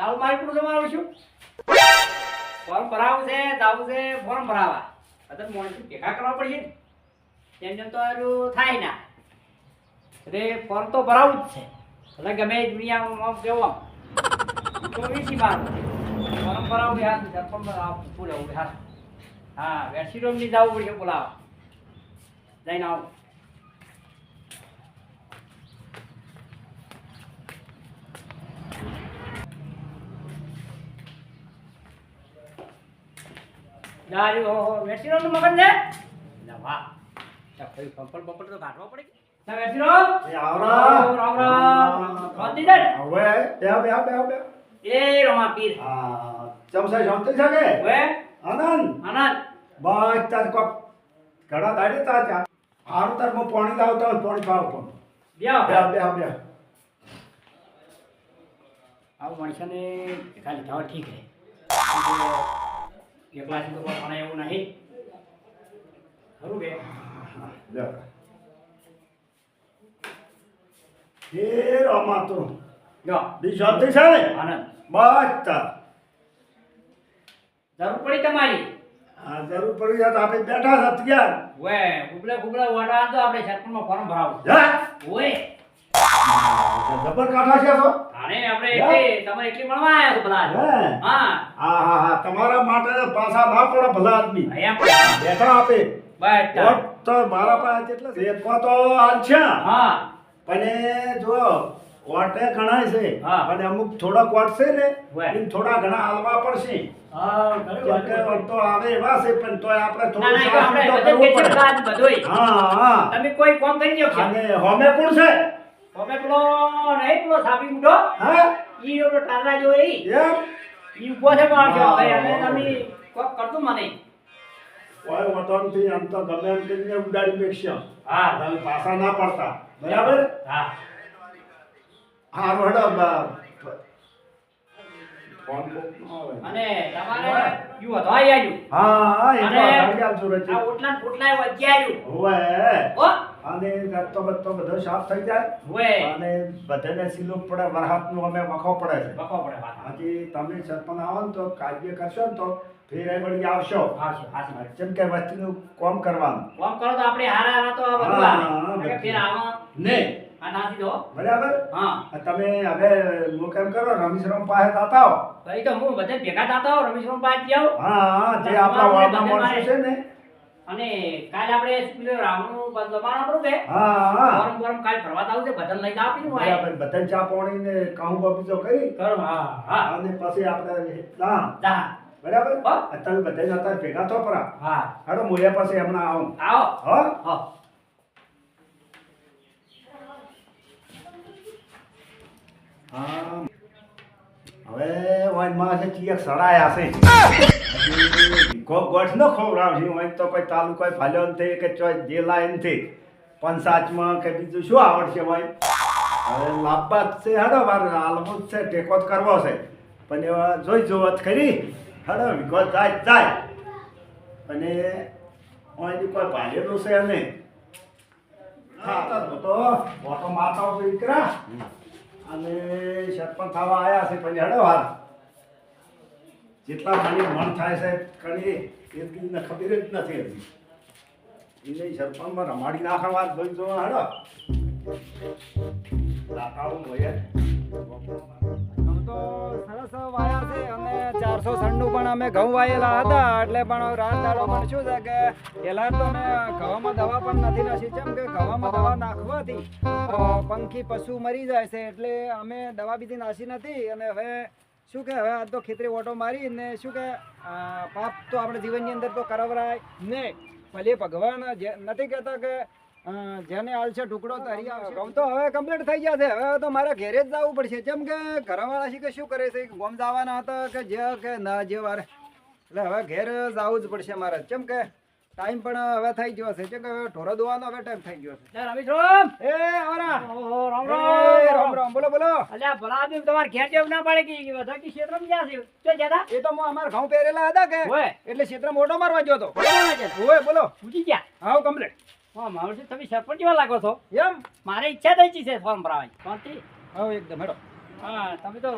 તારું મારી પૂરું તમારું શું ફોર્મ ભરાવું છે જાવું છે ફોર્મ ભરાવા અત્યારે મોણસી ભેગા કરવા પડશે ને તેમ તેમ તો આનું થાય ના એટલે ફોર્મ તો ભરાવું જ છે એટલે ગમે એ દુનિયામાં કેવો તો વીસી મારું ફોર્મ ભરાવું બી હાથ ફોર્મ ભરાવું બોલાવું બી હાથ હા વેસીરોમ ની જવું પડશે બોલાવા જઈને આવું દારી હો વેસીરો નું મગન છે ના વાહ કોઈ પંપલ પંપલ તો કાઢવો પડે ના વેસીરો એ આવરા રામ રામ શાંતિ છે હવે બે એ રમા પીર આ ચમસા શાંતિ છે કે હવે આનંદ આનંદ બસ તાર કો ઘડા દાડી તા ચા હારું તાર મો પાણી લાવતો પાણી પાવ પણ બ્યા બે આવું મણસાને ખાલી થવા ઠીક છે એકલાથી તો પણ એવું નહીં ખરું કે લે એ રમા તો જો બી શાંતિ છે ને આનંદ બસ તાર જરૂર પડી તમારી આ જરૂર પડી જાય તો આપણે બેઠા છે અત્યાર વે ખુબલે વાડા તો આપણે સરપંચમાં ફોર્મ ભરાવું જા ઓય જબર કાઠા છે તો આને આપણે એટલે તમે એટલી મળવા આવ્યા છો બધા હે હા હા તમારા માટે પાછા ના પડે ભલા આદમી અહીંયા બેઠા આપે બસ વોટ તો મારા પાસે કેટલા છે એક તો હાલ છે હા પણ જો વોટે ઘણા છે હા. અને અમુક થોડા વોટ છે ને હોય. એમ થોડા ઘણા હાલવા પડશે હા કેમ કે વોટ તો આવે એવા છે પણ તોય આપણે ના થોડું ના સાથ તો તો આપણે કરવું બધે પડે. કેટલા બધોય હા તમે કોઈ કામ કરી દો કે અને હોમે કોણ છે તમે પેલો નહીં પેલો સાબી મુઢો હા ઈ પેલો ટાલા જો ઈ એમ ઉભો છે મારજો હા. ભાઈ અને તમે કોક કરતું મને કોઈ વતનથી આમ તો ગમે એમ કરીને ઉડાડી મેકશે હા તમે પાછા ના પડતા બરાબર હા હા રોડો ફોન કોક ન આવે અને તમારે યુ હતો આઈ આયુ હા એ તો અને ગાડી આલજો રચી આ ઓટલા ઓટલા વજ્યાયું હોવે ઓ અને રસ્તો બત્તો બધો સાફ થઈ જાય હોય અને બધાને સિલુક પડે વરસાદનું અમે વખો પડે છે બકો પડે વાત હજી તમે સરપંચ આવો ને તો કાર્ય કરશો ને તો ફેર વળી આવશો હાસી હાસી જેમ કે વસ્તીનું કામ કરવાનું કોમ કરો તો આપણે હારા હારા તો આ બધું હા, આવે હા, કે બધું. ફેર આવો ને આ નાસી દો બરાબર હા તમે હવે હું કેમ કરો રમેશરામ પાસે જતા હો ભાઈ તો હું બધે ભેગા થતા હો રમેશભાઈ પાસે જાવ હા જે આપણા વાળના માણસો છે ને અને કાલ આપણે પેલો રામનું દબાણ આપણું કે હા ગરમ ગરમ કાલ ભરવા આવું છે બધાને લઈને આપીને હોય બરાબર બધા ચા પાણી ને કાઉ બગીચો કરી કરો હા હા અને પછી આપણે ના જા બરાબર હો. તમે બધા અત્યારે ભેગા થો પરા હા હાડો મોયા પાસે હમણાં આવું આવો હો હો હા હવે વાન માં છે ચિયક સડાયા છે ગોઠ ન ખવડાવશે હોય તો કોઈ તાલુકો ફાલ્યો નથી કે ચોય જિલ્લા નથી પંચાયતમાં કે બીજું શું આવડશે ભાઈ હવે લાભા જ છે હાડો વાર હાલવું જ છે ટેકો જ કરવો છે પણ એવા જોઈ જોવત ખરી હાડો વિગો જાય અને અહીંથી કોઈ ભાલેલું છે નહીં હા તો મોટો માથા દીકરા અને સરપંચ થવા આવ્યા છે પછી હડો વાર જેટલા મને મન થાય છે કણી એટલી ખબર જ નથી હતી એને સરપંચમાં રમાડી નાખવા વાત જોઈ જો હડો લાકાવું હોય ઘઉં તો સરસ વાયા છે અને 496 પણ અમે ઘઉં વાયેલા હતા એટલે પણ રાત દાડો પણ શું છે કે પહેલા તો અમે ઘઉંમાં દવા પણ નથી નાખી કેમ કે ઘઉંમાં દવા નાખવાથી પંખી પશુ મરી જાય છે એટલે અમે દવા બીજી નાખી નથી અને હવે શું કે હવે આ તો ખેતરી ઓટો મારી ને શું કે પાપ તો આપણે જીવનની અંદર તો કરવરાય ને ભલે ભગવાન નથી કહેતા કે જેને આલશે ટુકડો તરી આવશે ઘઉં તો હવે કમ્પ્લીટ થઈ ગયા છે હવે તો મારે ઘેરે જ જવું પડશે જેમ કે ઘરવાળા છે કે શું કરે છે ગોમ જવાના હતા કે જે કે ના જે વારે એટલે હવે ઘેર જવું જ પડશે મારે જેમ કે ટાઈમ પણ હવે થઈ ગયો છે જેમ કે હવે ઢોરો દોવાનો હવે ટાઈમ થઈ ગયો છે રમેશરામ એ આવરા ઓહો રામ એ રામ રામ રામ બોલો બોલો અલ્યા ભલા આદમી તમારે ઘેર જેવું ના પડે કે બધા કે ક્ષેત્રમાં ગયા છે તો જતા એ તો હું અમારા ઘઉં પહેરેલા હતા કે હોય એટલે ક્ષેત્રમાં મોટો મારવા ગયો હતો બરાબર છે હોય બોલો પૂછી ગયા હા કમ્પ્લીટ હા મારું તમે સરપંચ જેવા લાગો છો એમ મારે ઈચ્છા થઈ છે ફોર્મ ભરાવાની શાંતિ હા એકદમ હેડો હા તમે તો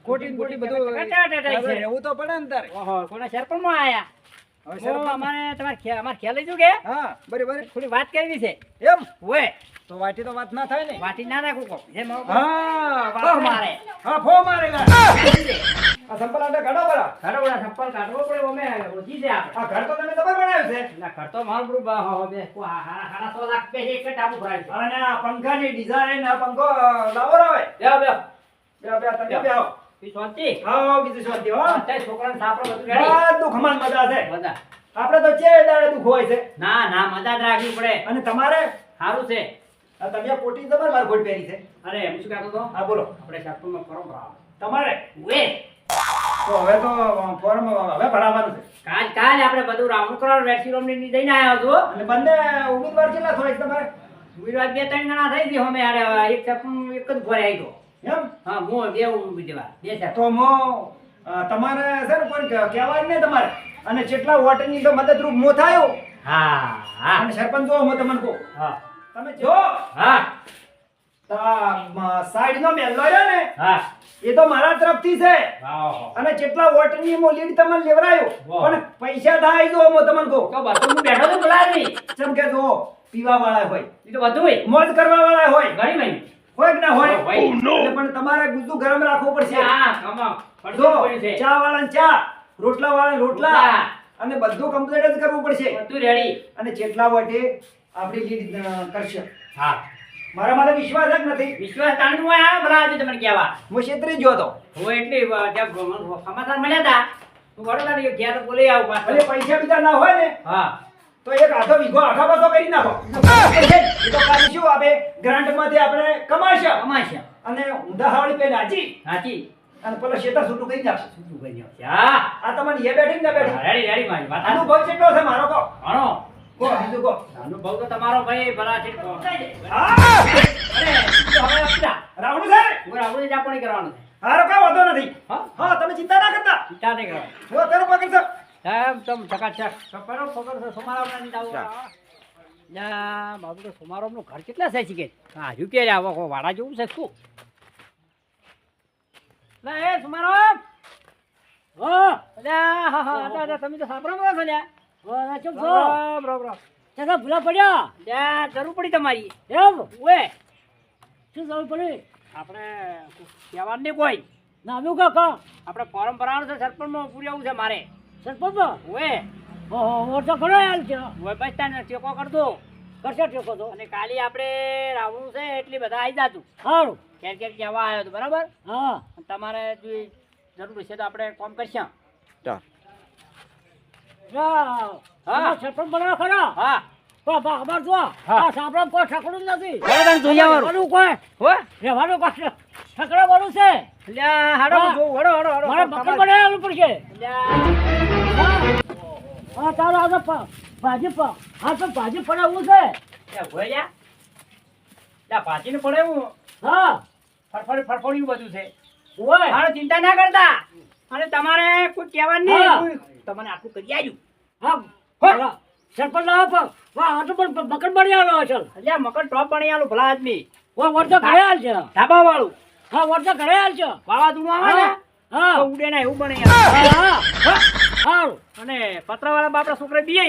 ખોટી ખોટી બધું હવે રહેવું તો પડે ને તારે. ઓહો કોના સરપંચમાં આયા હવે હું સરપંચ- અમારે અમારે ખ્યાલ લઈ કે હા બરાબર થોડી વાત કરવી છે એમ ઓએ તો વાટી તો વાત ના થાય ને. વાટી ના નાખું કોક જે મારો હા ફો મારે હા ફો મારેલા આ સંપલ આટે ઘડો બરા. ઘરોડા ચપ્પલ કાઢવો પડે અમે ઓછી છે આપણે આ ઘર તો તમે જબર બનાવ્યું છે. ના ઘર તો મારું ગ્રુપ બે હારા 100 લાખ પે એક ટાપુ ભરાય છે અને આ પંખાની ડિઝાઇન આ પંખો લાવો રાવે. બે બે તમે બે આવો. ઈ શાંતિ આવો બીજું શાંતિ હો. અત્યારે છોકરાને સાપડો બધું રેડી બધું ખમાન મજા છે. બધા આપણે તો ચે દાડે દુખ હોય છે. ના ના મજા જ રાખવી પડે અને તમારે સારું છે આ તમે પોટી જબર માર ગોળ પહેરી છે. અરે હું શું કહેતો હતો હા બોલો. આપણે શાકપુરમાં પરંપરા તમારે વે તો હવે તો ફોર્મ હવે ભરાવાનું છે. કાલ આપણે બધું રાઉન્ડ કરવા વેટસીરોમ ની જઈને આવ્યો હતો અને બંને ઉમેદવાર કેટલા થોડીક તમારે વિરાટ 2-3 જણા થઈ ગઈ અમે યાર એક ચપ્પુ એક જ ભરે આવી ગયો એમ હા હું બે ઉમેદવાર બે છે તો મો તમારે છે ને પણ કહેવાય નહીં તમારે અને જેટલા વોટરની તો મદદરૂપ મો થાયો હા હા અને સરપંચ જો હું તમને કહું હા તમે જો હા સાઈડ નો મેલ્લો રહ્યો ને હા એ તો મારા તરફથી છે વાહ અને જેટલા વોટની મો લીડ તમને લેવરાયો વાહ. પણ પૈસા થાય જો હું તમને કહું તો બધું હું બેઠો તો બોલા નહીં જેમ કે જો પીવા વાળા હોય એ તો બધું હોય મોજ કરવા વાળા હોય ઘણી મહિને હોય કે ના હોય હોય. એટલે પણ તમારે ગુસ્સું ગરમ રાખવું પડશે હા કમાઓ જો પડશે છે ચા વાળા ચા રોટલા વાળા રોટલા રોટલા. અને બધું કમ્પ્લીટ જ કરવું પડશે બધું રેડી અને જેટલા વોટે આપણી લીડ કરશે હા મારા મારે વિશ્વાસ જ નથી. વિશ્વાસ તાણું હોય આ ભલા આજે તમને કહેવા હું છેતરી જ ગયો હતો હું એટલી જ્યાં સમાચાર મળ્યા હતા હું વડોદરા ઘેર બોલી આવું અને પાછો પૈસા બીજા ના હોય ને હા તો એક આધો વીઘો આખા પાછો કરી નાખો એ તો કાલે શું આપે ગ્રાન્ટમાંથી આપણે કમાશે કમાશે અને ઊંધા હાવડી પે નાચી સાચી અને પેલો શેતર છૂટું કરી નાખશે. શું કરી નાખશે? હા આ તમારી એ બેઠી ને બેઠી રેડી રેડી મારી વાત સાચી. અનુભવ કેટલો છે મારો કહો ઘણો કહો બીજું કહો અનુભવ તો તમારો ભાઈ ભલા છે હા અરે તો હવે આપડા રાવણું છે ને? હું આપણે જ આપણે કરવાનું છે હારો કાંઈ વાંધો નથી. હા હા તમે ચિંતા ના કરતા ચિંતા નહીં કરવાની હું અત્યારે પકડશો. સાહેબ તમ ચકાચક પકડો પકડો સોમારામના ની દાવો યા બાબુ તો સોમારામનું ઘર કેટલા છે કે હા રૂપિયા લે આવો વાડા જેવું છે શું લે એ સોમારામ હા અલ્યા હા હા અલ્યા તમે તો સાંભળો છો લ્યા હા ચમ છો રામ રામ રામ ચાલો ભૂલા પડ્યા લ્યા જરૂર પડી તમારી એમ ઓએ શું જરૂર પડી આપણે કહેવાનું નહીં કોઈ નાનું કાકા આપણે પરંપરાનું છે સરપંચમાં પૂર્યું છે મારે સરપંચમાં ઓએ ઓહો તો ઘણો હાલ છે ઓએ બસ તાને ટેકો કર દો કરશે ટેકો તો અને કાલે આપણે રાવણું છે એટલે બધા આવી જાતું સારું ક્યારે ક્યારે કહેવા આવ્યો તો બરાબર હા તમારે જો જરૂર છે તો આપણે કોમ કરશું હા સરપંચ બનાવો ખરા હા અમાર જો આ સાંભળો કોઈ ઠકડું નથી રહેવાનું કોઈ હો રહેવાનું કોઈ ઠકડા વાળું છે લ્યા હાડો જો હડો હડો હડો મારે મકર બનાવવું પડશે હા તારો આ ભાજી હા તો ભાજી પડાવવું છે લ્યા ભોયા લ્યા ભાજી ને પડાવવું હા ફરફડ્યું બધું છે ઓય હાડો ચિંતા ના કરતા અને તમારે કોઈ કહેવાનું નહીં તમને આટલું કરી આવ્યું હા સરપંચ લાવો પણ વાહ આ તો પણ મકર બની આલો છે અલ્યા મકર ટોપ બની આલો ભલા આદમી ઓ વર્તો ઘરે હાલ છે ધાબા વાળું હા વર્તો ઘરે હાલ છે વાવાઝોડું આવે ને હા તો ઉડે ના એવું બની આલો હા અને પત્રવાળા બાપડા છોકરા બીએ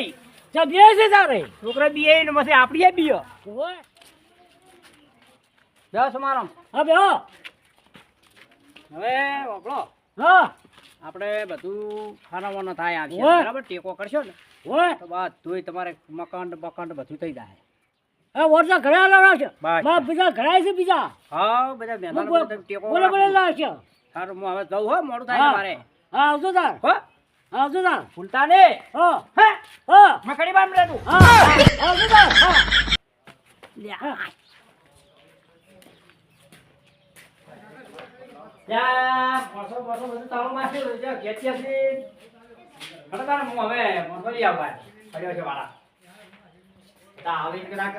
છે તારે છોકરા બીએ ને પછી આપડી બીયો ઓય બેસ મારો હા બેહો હવે ઓપડો હા આપણે બધું ખાનાવાનું થાય આવશે બરાબર ટેકો કરશો ને હોય તો બધું તમારે મકાન બધું થઈ જાય હા વર્ષા ઘરે આલા છે બીજા ઘરે છે બીજા હા બધા મહેમાનો ટેકો બોલે બોલે લાવશે સારું હું હવે જઉં હો મોડું થાય મારે હા આવજો તાર હો આવજો તાર ભૂલતા ને હો હો મકડી બામ લે તું હા આવજો તાર હા લ્યા યા બસો બધું તાળો માસી ઘેટિયાથી હડતા ને હું હવે મોટોલી આવવા પડ્યો છે વાળા તા આવી કે ના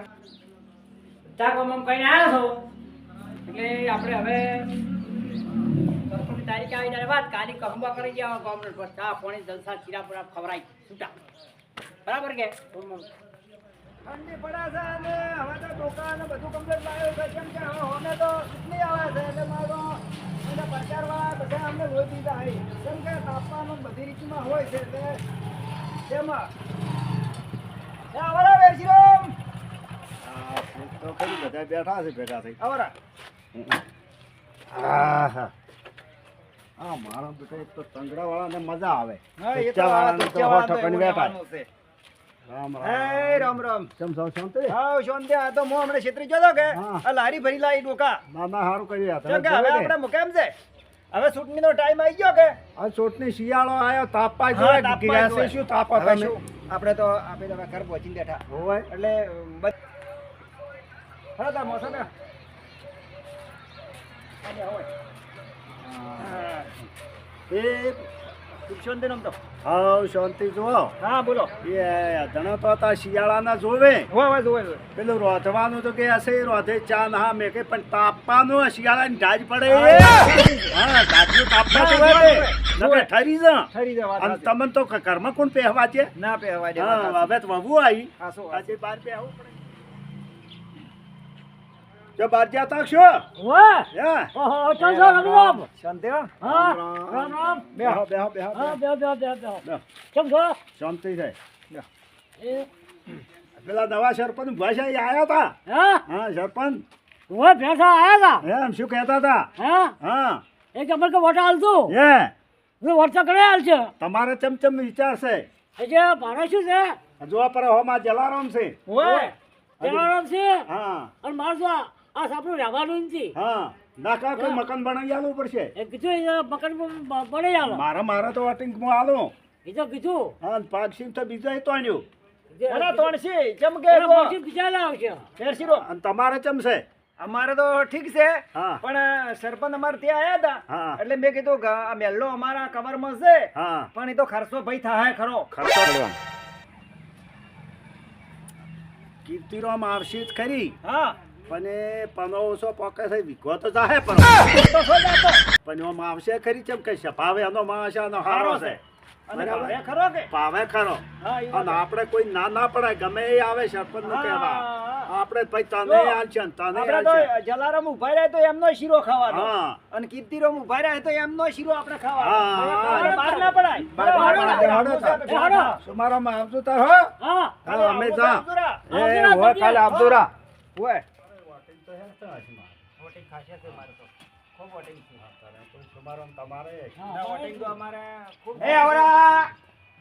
ચા કોમ કઈને આવ્યો છો એટલે આપણે હવે સરપંચની તારીખ આવી ત્યારે વાત કાલી કહુંબા કરી ગયા ગામનો પર ચા પાણી જલસા ચીરાપુરા ખવરાય છૂટા બરાબર કે ઠંડી પડે છે અને હવે તો દુકાન બધું કમ્પ્લીટ લાવ્યું છે કેમ કે હવે તો ચૂંટણી આવે છે એટલે મારો ચાર વાળા બધા અમને લોહી પીધા હે. કેમ કે તાપવાનું બધી રીતમાં હોય છે એટલે તેમાં આવરા વેરશીરામ તો ખરી બધા બેઠા છે ભેગા થઈ આવરા આહા. આ મારા બેટા એક તો તંગડા વાળાને મજા આવે હા એ તો ઊંચા વાળાને તો ઊંચા હો વાળા તો ઠકન એવું બેઠા. રહેવાનું છે. રામ હે રામ રામ કેમ છો શાંતિ? હા શાંતિ આ તો હું હમણાં છેતરી ગયો તો કે હા. આ લારી ભરી લાવી ડોકા ના ના સારું કર્યું કેમ કે હવે આપણે મુકેમ છે હવે ચૂંટણીનો ટાઈમ આવી ગયો કે આ ચોટની શિયાળો આવ્યો તાપા હા, જોઈ તાપમાં ગેસે જોઈ. શું તાપા હવે તમે શું? આપણે તો ઘર પહોંચીને બેઠા હોવે એટલે હલો તાર મોસમ એ શાંતિ નમ તો હાવ શાંતિ જુઓ હા બોલો એ ધણો તો હતા શિયાળાના જોવે હોય જોવે પેલું રોધવાનું તો કે હશે રોધે ચા ના મેં કે પણ તાપવાનું શિયાળાની ઢાજ પડે હા ઢાજનું તાપમાં તો હોય ને. નકર ઠરી જા ખરી જવા અને તમને તો ઘરમાં કોણ પહેવા છે ના પહેવા દે હા હવે તો વહુ આવી હાસો આજે બાર પહેવું પડે જો બાર જ્યાં તક શું વાહ હે ઓહો ચાલો રામ શાંતિ હો હા રામ રામ બેહો બેહો બેહો હા બે બેહો. કેમ છો શાંતિ છે એ પેલા નવા સરપંચ ભાષા આવ્યા હતા હા હા સરપંચ ઓય ભેંસા આયા એમ શું કહેતા હતા હતા હા હા એક અમર કે વોટ આલતું એ હું વોટ તો કરે આલ છે તમારે ચમચમ વિચાર છે એટલે મારે શું છે જોવા પર હોમાં જલારામ છે હોય જલારામ છે હા અને મારે તો આ સાપડું રહેવાનું નથી હા નાકા કોઈ મકાન બનાવી આલવું પડશે એ કીધું એ મકાન બની આલો મારા તો વોટિંગમાં આલો એ તો કીધું હા પાકસિંગ તો બીજા તોડ્યું મને તોણસી ચમ કે એના મોટી બીજા લાવશે ફેરશીરો અને તમારે ચમ છે અમારે તો ઠીક છે હા. પણ સરપંચ અમારે ત્યાં આયા હા. હતા એટલે મેં કીધું કે આ મેલ્લો અમારા કવરમાં છે હા પણ એ તો ખર્ચો ભાઈ થાય ખરો ખર્ચો કરવાનો કીર્તિરામ આવશે જ ખરી હા પણ એ 1500 પોકે છે વિકો તો જાહે પણ તો છો જાતો પણ એમાં આવશે ખરી ચમ કે ભાવે એનો માણસ એનો હારો છે અને બરાબર. ભાવે ખરો કે ભાવે ખરો હા એ અને આપણે કોઈ ના ના પડાય ગમે એ આવે સરપંચ નું હા, કહેવા હા. આપણે ભાઈ તને જો, આલશે ને તને આપણે તો આલશે જલારામ ઉભા રહે તો એમનો શીરો ખાવાનો હા. અને કીર્તિરામ ઉભા રહે તો એમનો શીરો આપણે હા, ખાવાનો હા. આપણે બહાર ના પડાય બહાર ના પડાય. હાડો તાર. હાડો. સુમારામાં આવજો તાર હો હા હા અમે જા અબ્દુરા. એ હોય કાલે અબ્દુરા હોય ના, વોટિંગ તો અમારે ખૂબ એ આવરા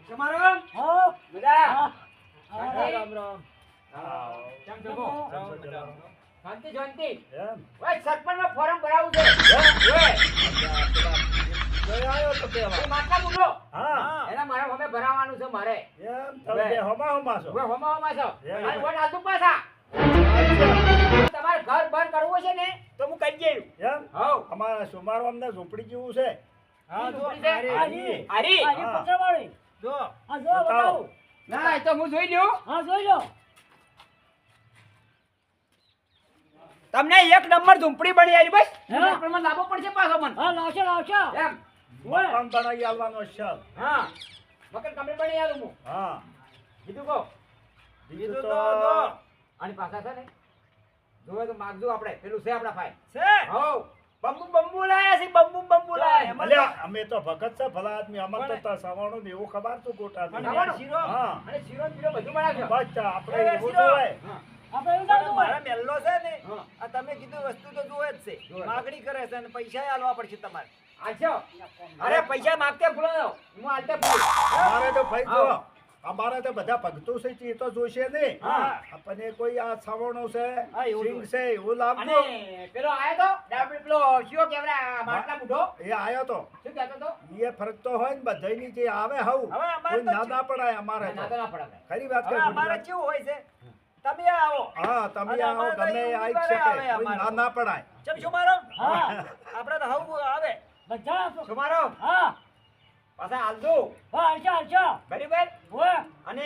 સમારમ હા બધા હા રામ રામ કેમ છો ગો? શાંતિ શાંતિ એમ ઓય સરપંચનો ફોર્મ ભરાવું છે ઓય જઈ આવ્યો તો કહેવા. એ માટલા મૂકો હા એના મારે હવે ભરાવાનું છે મારે એમ તમે બે હોમાં છો હવે હોમાવામાં છો એમ. મારે વોટ આલતું પાછા તમારે ઘર બંધ કરવું છે ને તો હું કહી દઉં એમ હઉ અમારા સુમારો અમને ઝૂંપડી જેવું છે હા જો ઝૂંપડી છે? હારી, હારી. હારી આ જે પત્રવાળી જો આ જો બતાવું ના એ તો હું જોઈ લઉં હા જોઈ લો તમને એક નંબર ઝૂંપડી બની આવી બસ હા. મને લાવવો પડશે પાછો મને હા લાવશે લાવશે એમ ઓય મકાન બનાવી આલવાનો છે હા મકર કમ્પ્લીટ બની આલું હું હા કીધું કહો બીજું તો તો જો. અને પાછા છે ને જોવે તો માગજો આપણે પેલું છે આપણા ભાઈ છે હઉ બંબુ બંબુ લાયા છે બંબુ લાયા છે. અલ્યા અમે તો ભગત છે ભલા આદમી અમાર તો તા સવાણું ને એવું ખબર તું ગોટા અને ખાવાનું? શીરો હા અને શીરો ને બીરો બધું બનાવજો બસ આપણે એ એવું શીરો. જોવાય. આપણે એવું પણ ચાલતું મારા હોય મેલ્લો છે ને હા. આ તમે કીધું વસ્તુ તો જુએ જ છે જુએ. માગણી કરે છે અને પૈસા આલવા પડશે તમારે આછો અરે પૈસા માગતે ભૂલો હું આલતે ભૂલ અમારે તો ભાઈ જો હા. અમારે તો બધા ભક્તો છે તે તો જોશે ને હા. આપણને કોઈ આ સવણો છે હા, એવું સિંગ જોઈએ. છે એવું અને લાવજો પેલો આયો તો ડાબી પેલો શિયો કેવડા માટલા મૂઢો એ આયો તો શું કહેતો તો એ ફરક તો હોય ને બધાયની જે આવે હવ હવે અમારે કોઈ તો ના ના પડાય અમારે ના તો તો ના પડે ખરી વાત હવે કહી અમારે કેવું હોય છે તમે આવો હા તમે અને આવો અમારે તો ગમે એવું આવી કરે શકે આવે કોઈ અમારે ના તો. ના પડાય ચમ શું મારો હા આપણે તો હવ આવે બધા તમારો હા પાછા આલજો હા અચ્છા અચ્છા બરાબર ઓય અને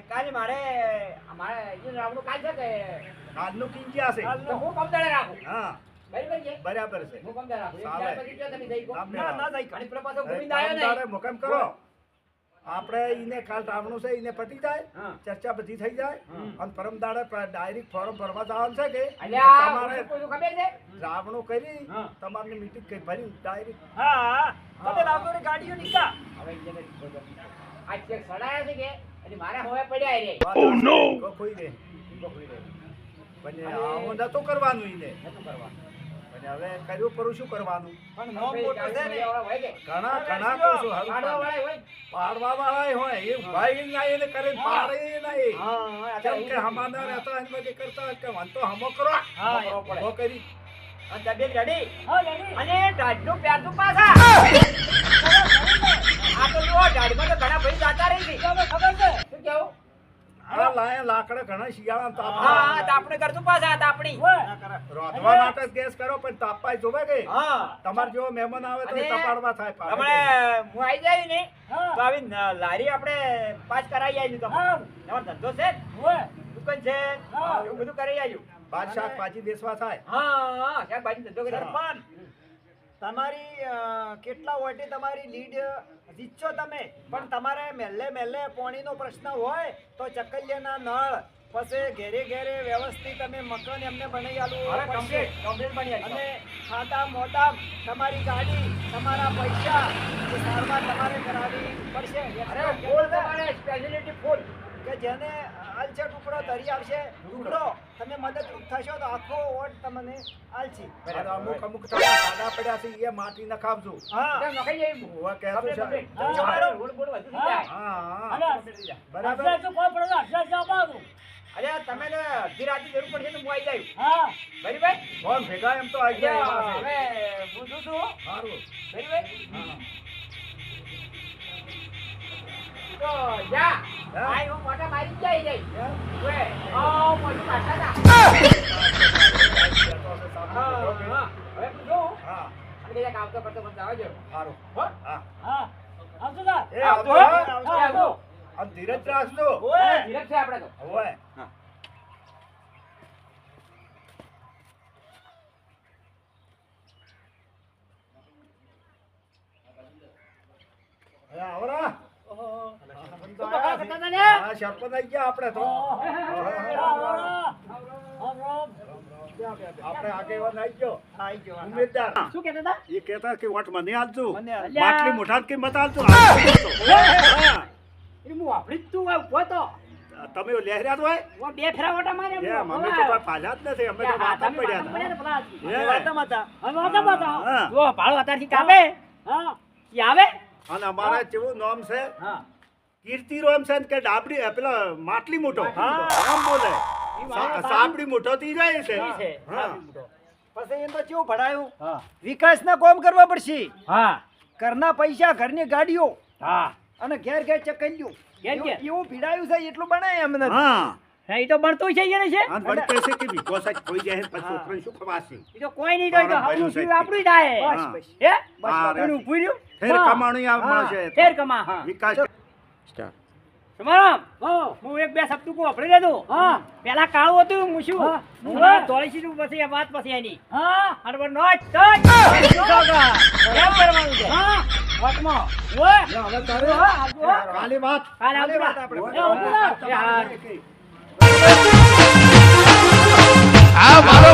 કાલે મારે જે રાવણું કાલ છે કે આજનું કિંજ્યા છે તો હું કમદાડે રાખું હા બરાબર છે બરાબર છે હું કમદાડે રાખું એક ચાલે. દાડે પછી ક્યાં તમે જઈ ગો? ના, ના ના જાય અને પેલો પાછો એ ગોવિંદ આવ્યો કામદારે નહીં મુકામ કરો આપણે ઈને કાલ ટાવણું છે ઈને પતી જાય હા. ચર્ચા બધી થઈ જાય અને પરમ દાડે ડાયરેક્ટ ફોરમ ભરવા જવાનું છે કે અલ્યા તમારે કોઈ ખબર છે રાવણું કરી હા. તમારી મીટિંગ કઈ ભરી ડાયરેક્ટ હા તમે રાવણની ગાડીઓ નીકા હવે એને આ ચેક સડાયા છે કે અને મારા હોવે પડ્યા રે કોઈ દે પણ આવું નતું કરવાનું ઈને નતું કરવાનું પણ હવે કર્યું પરું શું કરવાનું પણ નોમ મોટો છે ને હોય કે ઘણા ઘણા તો શું પાડવા હારું વાળા હોય પાડવા વાળા હોય એ ભાઈ ના એને કરે પાડે નહીં હા કેમ કે હમાના રહેતા એમ કે કરતા હોય કે વંતો હમો કરો હા કરવો પડે હમો કરી અને તબિયત રેડી હા રેડી અને ઢાઢનું પ્યારનું પાછા આ તો જુઓ ઢાઢમાં તો ઘણા ભાઈ જાતા રહી છે તમને ખબર છે શું કેવું આ લાય લાકડા ઘણા શિયાળા તાપ હા તાપણે કરતું પાછા તાપણી ઓય રોધવા માટે જ ગેસ કરો પણ તાપાય જોવે કે હા તમાર જેવો મહેમાન આવે તો અને તપાડવા થાય પાડે. હમણે હું આવી જાય ને હા તો આવી લારી આપણે પાસ કરાવી આવી તમે હા તમારો ધંધો છે ઓય દુકાન છે હા. એવું બધું કરી આવ્યું બાદ શાકભાજી બેસવા થાય હા શાકભાજી ધંધો કરી સરપંચ તમારી કેટલા વોટે તમારી લીડ જીતશો તમે પણ તમારે મેલ્લે મેલ્લે પાણીનો પ્રશ્ન હોય તો ચકલિયાના નળ પછી ઘેરે ઘેરે વ્યવસ્થિત તમે મકાન એમને બનાવી આલવું પડશે. કમ્પ્લીટ બની આવી અને ખાતા મોટા તમારી ગાડી તમારા પૈસા એ સારવાર તમારે કરાવવી પડશે અરે ફૂલ તમારે સ્પેશિયાલિટી ફૂલ કે જેને આલશે ટુકડો ધરી આવશે ટુકડો તમે મદદરૂપ થશો તો આખો વોટ તમને આલશે અને અમુક અમુક તમારા સાદા પડ્યા છે એ માટી નખાવજો હા એટલે નખાઈ જાય હોવા કહેતું છે કમ્પ્લીટ હા. તમારે રોડ બોડ વધુ થઈ જાય હા હા અને બરાબર અસર તો કોઈ પડે અસર જવાનું અરે તમે ને અડધી રાતે જરૂર પડશે તો હું આવી જાય હા ભાઈ કોણ ભેગા એમ તો આવી જાય એવા છે. હવે હું શું છું સારું ભાઈ તો જા હા. આઈ હું મોટા મારી જ જાય હે? વે આ મોટું કાઢતા હતા હા હવે હું જોઉં હા અને કદાચ આવતો કરતો મને આવજો સારું હો હા હા આવજો તા એ આવજો આવજો હો. આવજો અને ધીરજ રાખજો ઓય ધીરજ છે આપણે તો હોય હવે આવરા શું બગાડ કરતા હતા ને? હા સરપંચ આવી ગયા આપણે તો આપણે આગેવાન આવી ગયો ઉમેદવાર શું કહેતા હતા એ કહેતા કે વોટ મને આલજો મને આલજો. માટલી મોઢા કે મત આલજો હા. એ હું વાપરી જ તું ઉભો તો તમે લહેર્યા તો હોય હું બે ફેરા ઓટા માર્યા એ હું અમે તો કોઈ પાલ્યા જ નથી અમે તો વાતા જ પડ્યા હતા વાતા માતા હવે વાતા વાતા હા. જો ભાડો અત્યારથી કાપે હા ઈ આવે અને અમારા જેવું નામ છે હા કીર્તિ રોમ છે ને કે ડાબડી પેલા માટલી મોટો આમ બોલે સાપડી મોટો થઈ જાય છે ઈ છે. હા પછી એમ તો કેવું ભણાયું હા વિકાસના કામ કરવા પડશે હા ઘરના પૈસા ઘરની ગાડીઓ હા અને ઘેર ઘેર ચકલ્યું ઘેર ઘેર. એવું પીડાયું છે એટલું બનાય એમને હા હા ઈ તો બનતું છે એને છે અને વળી કહે છે કે વિકો સાહેબ કોઈ જાય પછી છોકરાને શું ખવાશે ઈ તો કોઈ નહીં તો બરાબર, આપણું સાહેબ. જીવ આપણું જાય બસ, હા. બસ. હે હા, કોઈનું ઊભું રહ્યું? ફેર હા. કમાણી આ મળશે ફેર કમા હા વિકાસ તમારા હું એક બે શબ્દ કો વાપરી લેતો હા પેલા કાળું હતું હું શું હું તોળીસી નું પછી વાત પછી એની હા અને પર નોટ ટચ કેમ કરવાનું છે હા વાતમાં ઓય હવે તારે હા આવજો કાલે વાત કાલે આવજો વાત આપણે એ આવજો. એ હા. આ મારો